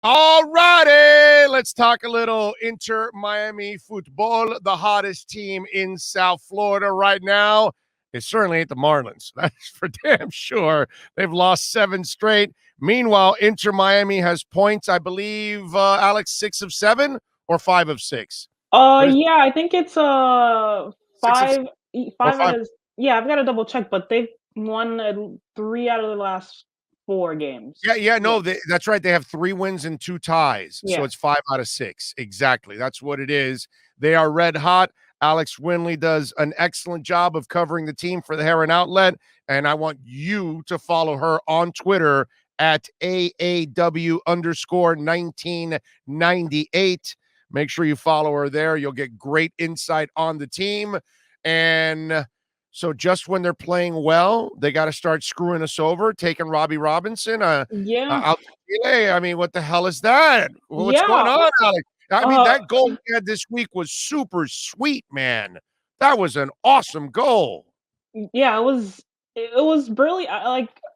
All righty, let's talk a little Inter Miami football. The hottest team in South Florida right now. It certainly ain't the Marlins. That's for damn sure. They've lost 7 straight. Meanwhile, Inter Miami has points, I believe, Alex, 6 of 7 or 5 of 6. What is Yeah, I think it's 6 of 6 or five out 5? of yeah. I've got to double check, but they've won 3 out of the last 4 games. Yeah, Yeah, no, that's right. They have 3 wins and 2 ties, so yeah, it's 5 out of 6. Exactly, that's what it is. They are red hot. Alex Windley does an excellent job of covering the team for the Heron Outlet, and I want you to follow her on Twitter at AAW_1998. Make sure you follow her there. You'll get great insight on the team, and so just when they're playing well, they got to start screwing us over, taking Robbie Robinson yeah, out to Chile. I mean, what the hell is that? What's going yeah. on, Alex? I mean, Uh, that goal he had this week was super sweet, man. That was an awesome goal. yeah. It was brilliant.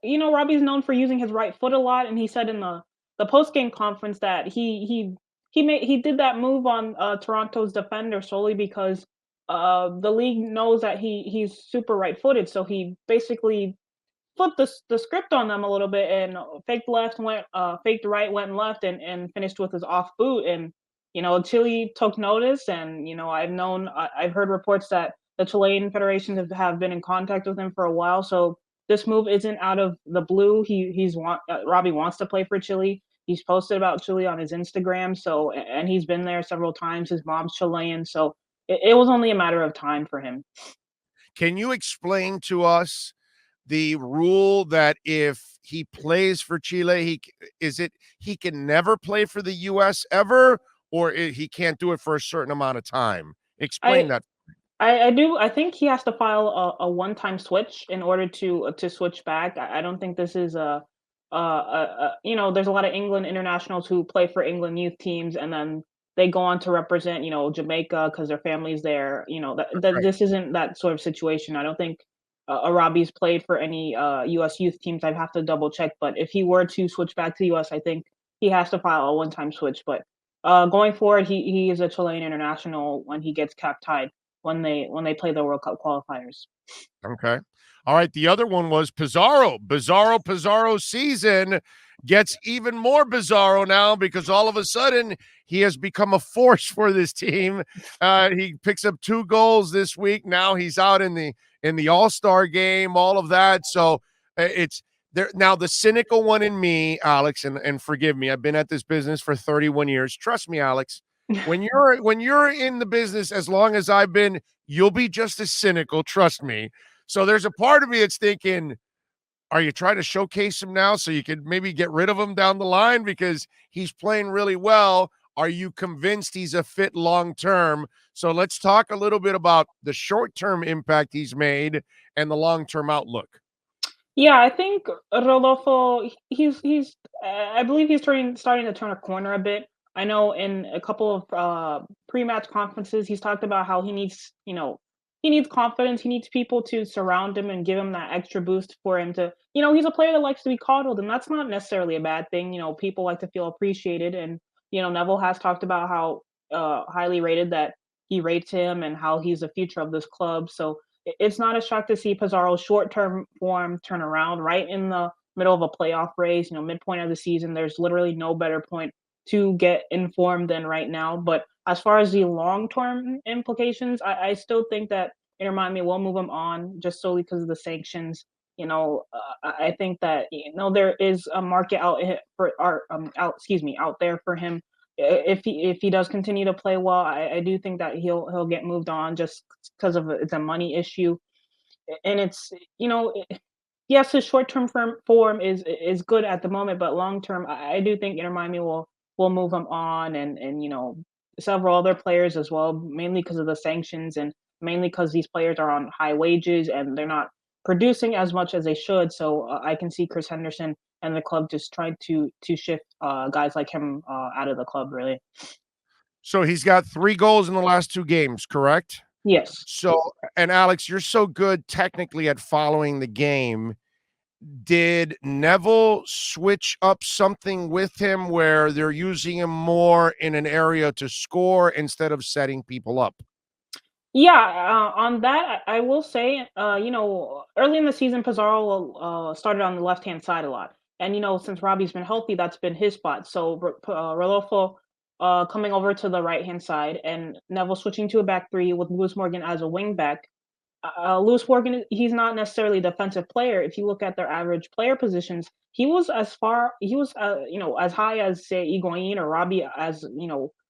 Robbie's known for using his right foot a lot, and he said in the post game conference that he did that move on Toronto's defender solely because the league knows that he's super right footed, so he basically flipped the script on them a little bit and faked right, went left, and finished with his off boot. And Chile took notice, and I've heard reports that the Chilean federations have been in contact with him for a while. So this move isn't out of the blue. Robbie wants to play for Chile. He's posted about Chile on his Instagram. And he's been there several times. His mom's Chilean, so it was only a matter of time for him. Can you explain to us the rule that if he plays for Chile, he can never play for the US ever, or he can't do it for a certain amount of time? I Explain that. I do. I think he has to file a one-time switch in order to switch back. I don't think this is there's a lot of England internationals who play for England youth teams, and then they go on to represent, Jamaica because their family's there. Right. This isn't that sort of situation. I don't think Arabi's played for any U.S. youth teams. I'd have to double check, but if he were to switch back to the U.S., I think he has to file a one-time switch. But going forward, he is a Chilean international when he gets cap tied when they play the World Cup qualifiers. Okay. All right. The other one was Pizarro. Pizarro season gets even more bizarro now because all of a sudden he has become a force for this team. He picks up 2 goals this week. Now he's out in the All-Star game, all of that. So it's there now. The cynical one in me, Alex, and forgive me, I've been at this business for 31 years. Trust me, Alex. When you're in the business as long as I've been, you'll be just as cynical. Trust me. So there's a part of me that's thinking, are you trying to showcase him now so you could maybe get rid of him down the line because he's playing really well? Are you convinced he's a fit long term? So let's talk a little bit about the short term impact he's made and the long term outlook. Yeah, I think Rodolfo, he's I believe he's starting to turn a corner a bit. I know in a couple of pre-match conferences, he's talked about how he needs confidence. He needs people to surround him and give him that extra boost for him to, he's a player that likes to be coddled, and that's not necessarily a bad thing. People like to feel appreciated, and Neville has talked about how highly rated that he rates him and how he's the future of this club. So it's not a shock to see Pizarro's short-term form turn around right in the middle of a playoff race. Midpoint of the season, there's literally no better point to get informed than right now. But as far as the long-term implications, I still think that Inter Miami will move him on just solely because of the sanctions. I think that there is a market out there for him if he does continue to play well. I do think that he'll get moved on just because of it's a money issue, and it's yes, his short term form is good at the moment, but long term, I do think Inter Miami will move him on, and several other players as well, mainly because of the sanctions and mainly because these players are on high wages and they're not producing as much as they should. So I can see Chris Henderson and the club just trying to shift guys like him out of the club. Really, So he's got 3 goals in the last 2 games, correct? yes. So, and Alex, you're so good technically at following the game. Did Neville switch up something with him where they're using him more in an area to score instead of setting people up? Yeah, on that, I will say, early in the season, Pizarro started on the left hand side a lot, and since Robbie's been healthy, that's been his spot. So Rodolfo coming over to the right hand side, and Neville switching to a back three with Lewis Morgan as a wing back. Lewis Morgan, he's not necessarily a defensive player. If you look at their average player positions, he was as high as say Higuain or Robbie as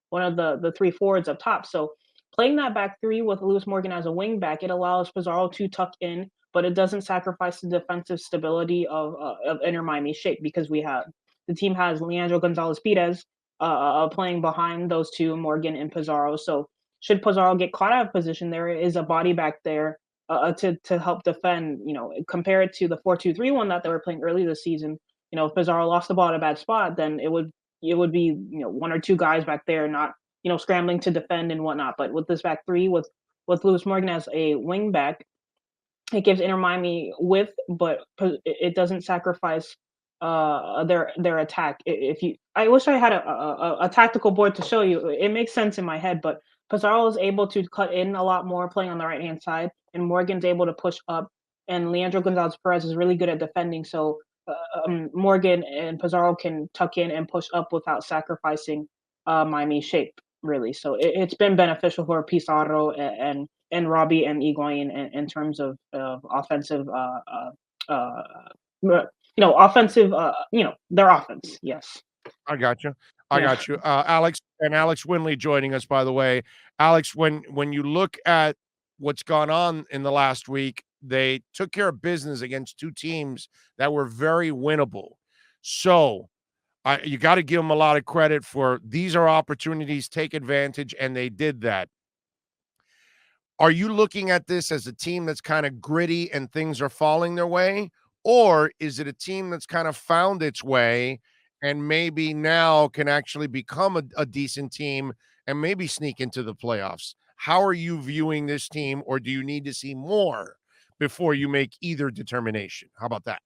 one of the three forwards up top. So playing that back three with Lewis Morgan as a wing back, it allows Pizarro to tuck in, but it doesn't sacrifice the defensive stability of Inter Miami shape because the team has Leandro Gonzalez Pires playing behind those two, Morgan and Pizarro. So should Pizarro get caught out of position, there is a body back there to help defend. Compare it to the 4-2-3-1 that they were playing early this season. If Pizarro lost the ball at a bad spot, then it would be one or two guys back there, not scrambling to defend and whatnot. But with this back three, with Lewis Morgan as a wing back, it gives Inter Miami width, but it doesn't sacrifice their attack. I wish I had a tactical board to show you. It makes sense in my head, but Pizarro is able to cut in a lot more playing on the right hand side, and Morgan's able to push up. And Leandro Gonzalez Perez is really good at defending, so Morgan and Pizarro can tuck in and push up without sacrificing Miami shape. Really, so it's been beneficial for Pizarro and Robbie and Higuain in terms of offensive, offensive, their offense. Yes. I got you. I Yeah. got you. Alex Windley joining us, by the way. Alex, when you look at what's gone on in the last week, they took care of business against two teams that were very winnable. So you got to give them a lot of credit for these are opportunities, take advantage, and they did that. Are you looking at this as a team that's kind of gritty and things are falling their way? Or is it a team that's kind of found its way and maybe now can actually become a decent team and maybe sneak into the playoffs? How are you viewing this team, or do you need to see more before you make either determination? How about that?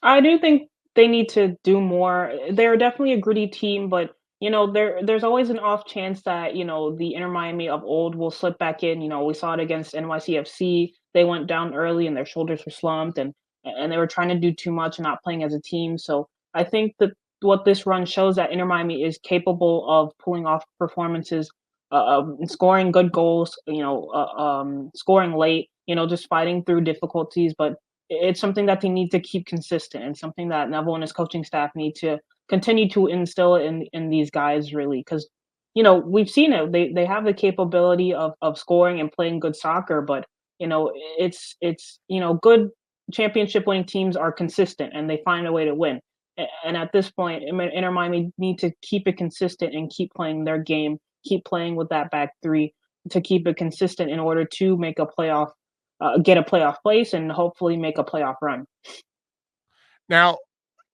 I do think they need to do more. They're definitely a gritty team, but there's always an off chance that the Inter Miami of old will slip back in. We saw it against NYCFC. They went down early and their shoulders were slumped, and they were trying to do too much and not playing as a team. So I think that what this run shows that Inter Miami is capable of pulling off performances, scoring good goals. Scoring late. Just fighting through difficulties, but it's something that they need to keep consistent and something that Neville and his coaching staff need to continue to instill in these guys really because we've seen it. They have the capability of scoring and playing good soccer, but it's good championship winning teams are consistent and they find a way to win. And at this point, Inter Miami need to keep it consistent and keep playing their game, keep playing with that back three to keep it consistent in order to make a playoff get a playoff place and hopefully make a playoff run. Now,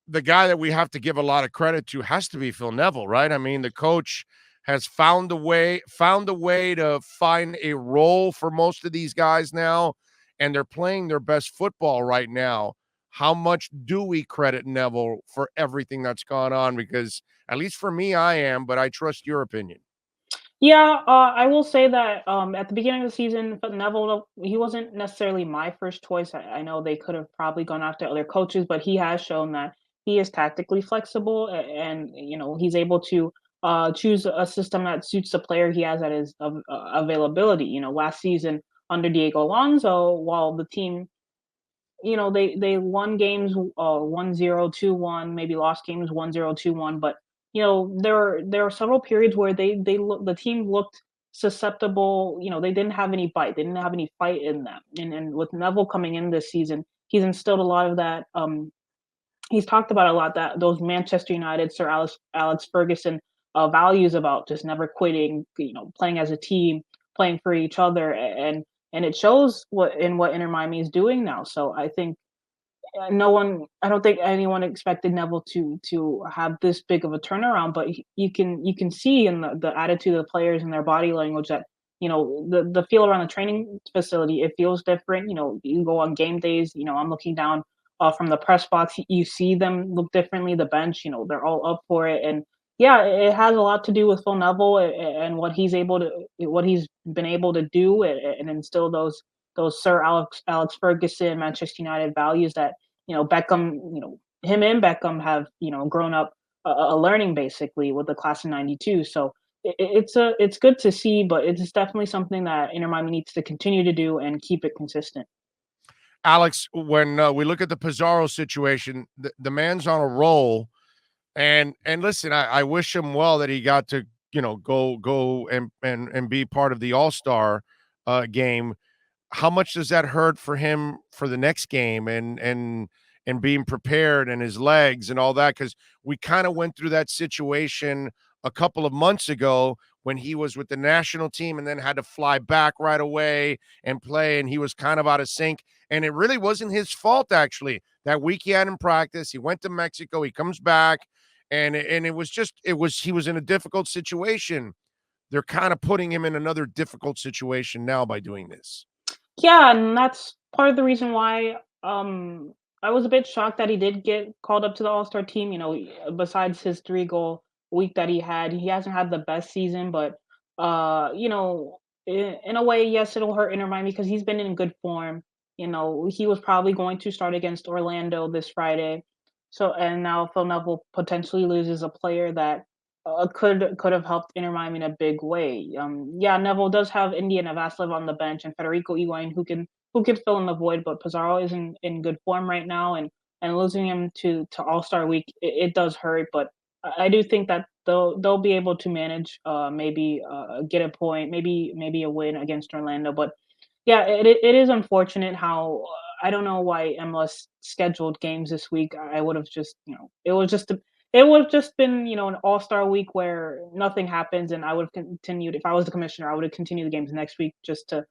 the guy that we have to give a lot of credit to has to be Phil Neville, right? I mean, the coach has found a way to find a role for most of these guys now, and they're playing their best football right now. How much do we credit Neville for everything that's gone on? Because at least for me, I am, but I trust your opinion. Yeah, I will say that at the beginning of the season, but Neville, he wasn't necessarily my first choice. I know they could have probably gone after other coaches, but he has shown that he is tactically flexible and he's able to choose a system that suits the player he has at his availability. Last season under Diego Alonso, while the team they won games 1-0, 2-1, maybe lost games 1-0, 2-1, but there are several periods where the team looked susceptible. They didn't have any bite, they didn't have any fight in them. And with Neville coming in this season, he's instilled a lot of that. He's talked about a lot that those Manchester United Sir Alex Ferguson values about just never quitting, playing as a team, playing for each other, and it shows what Inter Miami is doing now. So I think I don't think anyone expected Neville to have this big of a turnaround, but you can see in the attitude of the players and their body language that the feel around the training facility, it feels different. You go on game days. I'm looking down from the press box. You see them look differently. The bench, they're all up for it, and yeah, it has a lot to do with Phil Neville and what he's been able to do and instill those Sir Alex Ferguson Manchester United values that Beckham, him and Beckham have grown up learning basically with the class of '92. So it's good to see, but it's definitely something that Inter Miami needs to continue to do and keep it consistent. Alex, when we look at the Pizarro situation, the man's on a roll. And listen, I wish him well that he got to go and be part of the All-Star game. How much does that hurt for him for the next game and being prepared and his legs and all that? Because we kind of went through that situation a couple of months ago when he was with the national team and then had to fly back right away and play, and he was kind of out of sync. And it really wasn't his fault, actually. That week he had in practice, he went to Mexico, he comes back, and he was in a difficult situation. They're kind of putting him in another difficult situation now by doing this. Yeah, and that's part of the reason why I was a bit shocked that he did get called up to the All-Star team. Besides his 3-goal week that he hasn't had the best season, but in a way, yes, it'll hurt Inter Miami because he's been in good form. He was probably going to start against Orlando this Friday. So and now Phil Neville potentially loses a player that could have helped Inter Miami in a big way. Yeah, Neville does have India Navaslev on the bench and Federico Higuain who can fill in the void, but Pizarro is in good form right now, and losing him to All Star Week it does hurt, but I do think that they'll be able to manage, maybe get a point, maybe a win against Orlando, but yeah, it is unfortunate how I don't know why MLS scheduled games this week. I would have just, it would have just been, an all-star week where nothing happens, and I would have continued if I was the commissioner. I would have continued the games next week just to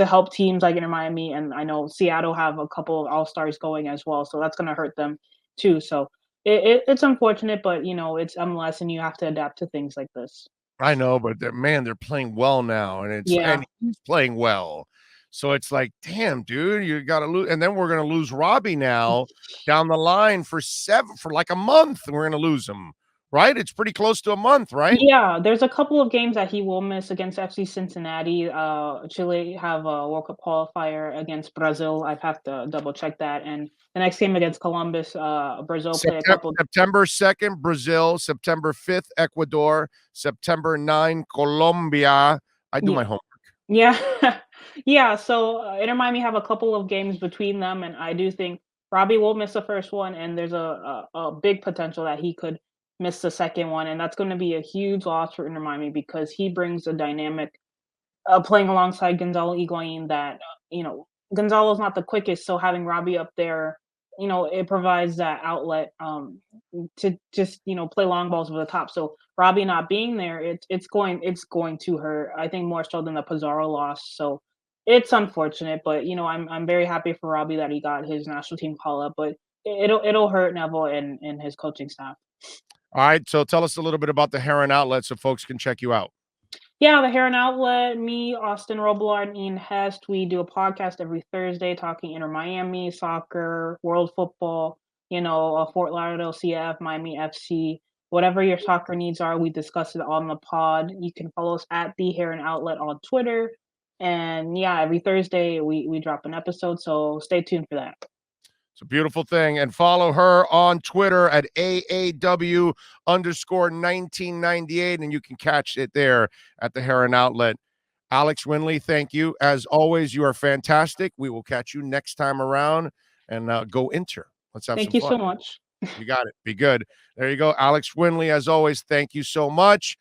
help teams like Inter Miami, and I know Seattle have a couple of all-stars going as well, so that's going to hurt them too. So it's unfortunate, but it's MLS, and you have to adapt to things like this. I know, but they're playing well now, Yeah. and he's playing well. So it's like, damn, dude, you got to lose, and then we're gonna lose Robbie now down the line for like a month. And we're gonna lose him, right? It's pretty close to a month, right? Yeah, there's a couple of games that he will miss against FC Cincinnati. Chile have a World Cup qualifier against Brazil. I have to double check that. And the next game against Columbus, Brazil play a couple. September 2nd, Brazil. September 5th, Ecuador. September 9th, Colombia. I do Yeah. my homework. Yeah, yeah. So Inter Miami have a couple of games between them, and I do think Robbie will miss the first one, and there's a big potential that he could miss the second one, and that's going to be a huge loss for Inter Miami because he brings a dynamic playing alongside Gonzalo Higuain that Gonzalo's not the quickest, so having Robbie up there, it provides that outlet to just play long balls over the top. So Robbie not being there, it's going to hurt. I think more so than the Pizarro loss. So it's unfortunate, but I'm very happy for Robbie that he got his national team call up, but it'll hurt Neville and his coaching staff. All right, so tell us a little bit about the Heron Outlet so folks can check you out. Yeah, the Heron Outlet, me, Austin Robillard, and Ian Hest, we do a podcast every Thursday talking Inter Miami, soccer, world football, Fort Lauderdale CF, Miami FC, whatever your soccer needs are, we discuss it on the pod. You can follow us at the Heron Outlet on Twitter. And yeah, every Thursday we drop an episode, so stay tuned for that. It's a beautiful thing. And follow her on Twitter at AAW_1998. And you can catch it there at the Heron Outlet. Alex Windley, thank you. As always, you are fantastic. We will catch you next time around, and go Inter. Let's have some fun. Thank you so much. You got it. Be good. There you go. Alex Windley, as always, thank you so much.